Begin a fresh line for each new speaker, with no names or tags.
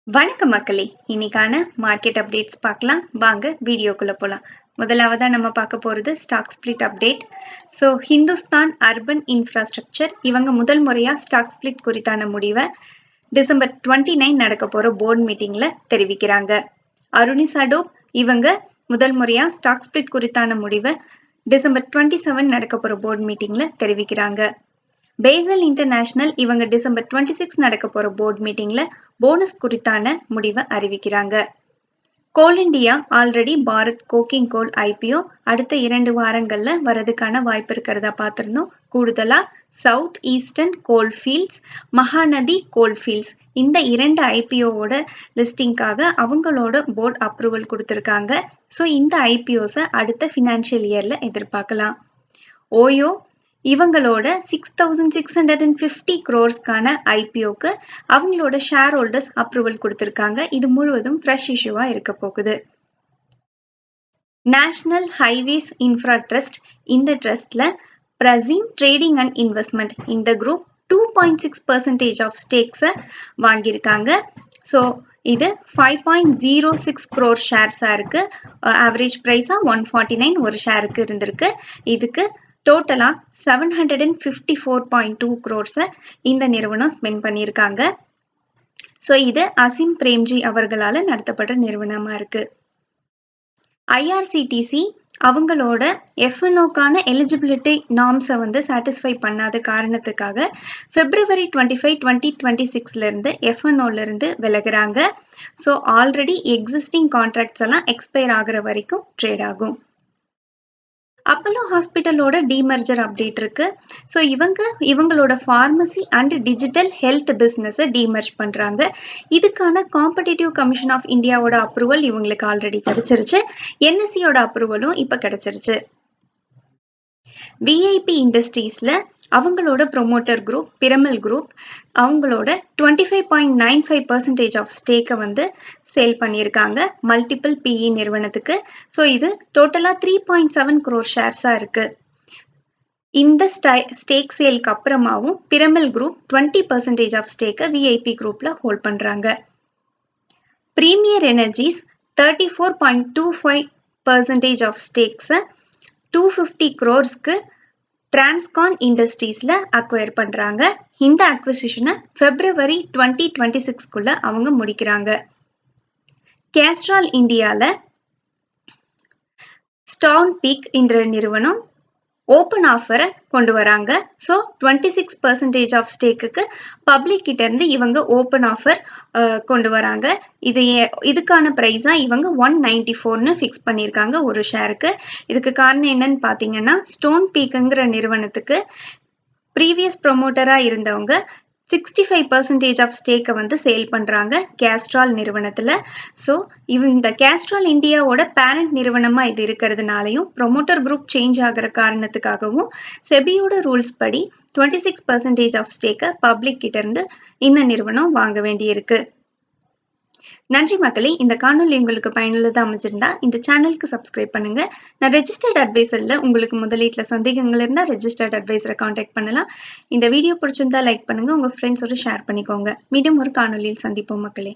வணக்கம் மக்களே, இன்னைக்கான மார்க்கெட் அப்டேட்ஸ் பார்க்கலாம். வாங்க வீடியோக்குள்ள போலாம். முதலாவதா நம்ம பார்க்க போறது stock split update. So Hindustan Urban Infrastructure இவங்க முதல் முறையா ஸ்டாக் ஸ்பிளிட் குறித்தான முடிவை டிசம்பர் 29 நடக்க போற போர்டு மீட்டிங்ல தெரிவிக்கிறாங்க. அருணிஸ் அடோப் இவங்க முதல் முறையா ஸ்டாக் ஸ்பிளிட் குறித்தான முடிவை டிசம்பர் 27 நடக்க போற போர்டு மீட்டிங்ல தெரிவிக்கிறாங்க. பேசல் இன்டர்நேஷனல் இவங்க டிசம்பர் 26 நடக்க போற போர்டு மீட்டிங்ல போனஸ் குறித்தான முடிவை அறிவிக்கிறாங்க. கோல் இண்டியா ஆல்ரெடி பாரத் கோக்கிங் கோல் ஐபிஓ அடுத்த 2 வாரங்கள்ல வரதுக்கான வாய்ப்பு இருக்கிறதா பார்த்திருந்தோம். கூடுதலா south eastern coalfields, Mahanadi coalfields இந்த 2 ஐபிஓவோட லிஸ்டிங்காக அவங்களோட போர்டு அப்ரூவல் கொடுத்திருக்காங்க. ஸோ இந்த ஐபிஓஸை அடுத்த ஃபினான்ஷியல் இயர்ல எதிர்பார்க்கலாம். ஓயோ இவங்களோட 6,650 crores-க்கான ஐபிஓக்கு அவங்களோட ஷேர் ஹோல்டர்ஸ் அப்ரூவல் கொடுத்திருக்காங்க. இது முழுவதும் ஃப்ரெஷ் இஷ்யூவா இருக்க போகுது. நேஷனல் ஹைவேஸ் இன்ஃப்ரா ட்ரஸ்ட் இந்த ட்ரஸ்ட்ல பிரசீம் ட்ரேடிங் அண்ட் இன்வெஸ்ட்மெண்ட் இந்த குரூப் 2.6% ஆஃப் ஸ்டேக்ஸை வாங்கியிருக்காங்க. ஸோ இது 5.06 crore ஷேர்ஸா இருக்கு. ஆவரேஜ் பிரைஸா 149 ஒரு ஷேருக்கு இருந்திருக்கு. இதுக்கு டோட்டலா 754.2 crores இந்த நிறுவனம் ஸ்பெண்ட் பண்ணியிருக்காங்க. ஸோ இது அசிம் பிரேம்ஜி அவர்களால நடத்தப்பட்ட நிறுவனமா இருக்கு. ஐஆர்சிடிசி அவங்களோட எஃப்என்ஓக்கான எலிஜிபிலிட்டி நார்ம்ஸை சாட்டிஸ்ஃபை பண்ணாத காரணத்துக்காக February 25, 2026 இருந்து எஃப்என்ஓல இருந்து விலகுறாங்க. ஸோ ஆல்ரெடி எக்ஸிஸ்டிங் கான்ட்ராக்ட்ஸ் எல்லாம் எக்ஸ்பயர் ஆகுற வரைக்கும் ட்ரேட் ஆகும். அப்போலோ ஹாஸ்பிட்டலோட டிமர்ஜர் அப்டேட் இருக்கு. ஸோ இவங்களோட ஃபார்மசி அண்ட் டிஜிட்டல் ஹெல்த் பிஸ்னஸை டிமர்ஜ் பண்றாங்க. இதுக்கான காம்படிட்டிவ் கமிஷன் ஆஃப் இந்தியாவோட அப்ரூவல் இவங்களுக்கு ஆல்ரெடி கிடைச்சிருச்சு. என்எஸ்சியோட அப்ரூவலும் இப்ப கிடைச்சிருச்சு. விஐபி இண்டஸ்ட்ரீஸ்ல அவங்களோட ப்ரொமோட்டர் குரூப் பிரமல் குரூப் அவங்களோட 25.95% ஆஃப் ஸ்டேக்கை சேல் பண்ணியிருக்காங்க மல்டிபிள் பிஇ நிறுவனத்துக்கு. ஸோ இது டோட்டலா 3.7 crore ஷேர்ஸா இருக்கு. இந்த ஸ்டேக் சேலுக்கு அப்புறமாவும் பிரமல் குரூப் 20% ஆஃப் ஸ்டேக்கை விஐபி குரூப்ல ஹோல்ட் பண்றாங்க. பிரீமியர் எனர்ஜிஸ் 34.25% ஆஃப் ஸ்டேக்ஸை 250 crores-க்கு டிரான்ஸ்கான் இண்டஸ்ட்ரீஸ்ல அக்வயர் பண்றாங்க. இந்த அக்விசிஷனை February 2026 அவங்க முடிக்கிறாங்க. கேஸ்ட்ரால் இந்தியால ஸ்டோன்பீக் என்ற நிறுவனம் ஓப்பன் ஆஃபரை கொண்டு வராங்க. ஸோ 26% ஆஃப் ஸ்டேக்குக்கு பப்ளிக் கிட்ட இருந்து இவங்க ஓப்பன் ஆஃபர் கொண்டு வராங்க. இதுக்கான பிரைஸா இவங்க 194ன்னு ஃபிக்ஸ் பண்ணியிருக்காங்க ஒரு ஷேருக்கு. இதுக்கு காரணம் என்னன்னு பார்த்தீங்கன்னா ஸ்டோன்பீக்ங்கிற நிறுவனத்துக்கு ப்ரீவியஸ் ப்ரொமோட்டரா இருந்தவங்க 65% ஆஃப் ஸ்டேக்கை சேல் பண்றாங்க கேஸ்ட்ரால் நிறுவனத்துல. ஸோ இந்த கேஸ்ட்ரால் இந்தியாவோட பேரண்ட் நிறுவனமா இது இருக்கிறதுனாலையும் ப்ரொமோட்டர் குரூப் சேஞ்ச் ஆகிற காரணத்துக்காகவும் செபியோட ரூல்ஸ் படி 26% ஆஃப் ஸ்டேக்கை பப்ளிக் கிட்ட இருந்து இந்த நிறுவனம் வாங்க வேண்டியிருக்கு. நன்றி மக்களே, இந்த காணொலி உங்களுக்கு பயனுள்ளதா அமைஞ்சிருந்தா இந்த சேனலுக்கு சப்ஸ்கிரைப் பண்ணுங்க. நான் ரெஜிஸ்டர்ட் அட்வைசர்ல உங்களுக்கு முதலீட்டுல சந்தேகங்கள் இருந்தா ரெஜிஸ்டர்ட் அட்வைசரை காண்டாக்ட் பண்ணலாம். இந்த வீடியோ பிடிச்சிருந்தா லைக் பண்ணுங்க, உங்க ஃப்ரெண்ட்ஸோட ஷேர் பண்ணிக்கோங்க. மீண்டும் ஒரு காணொலியில் சந்திப்போம் மக்களே.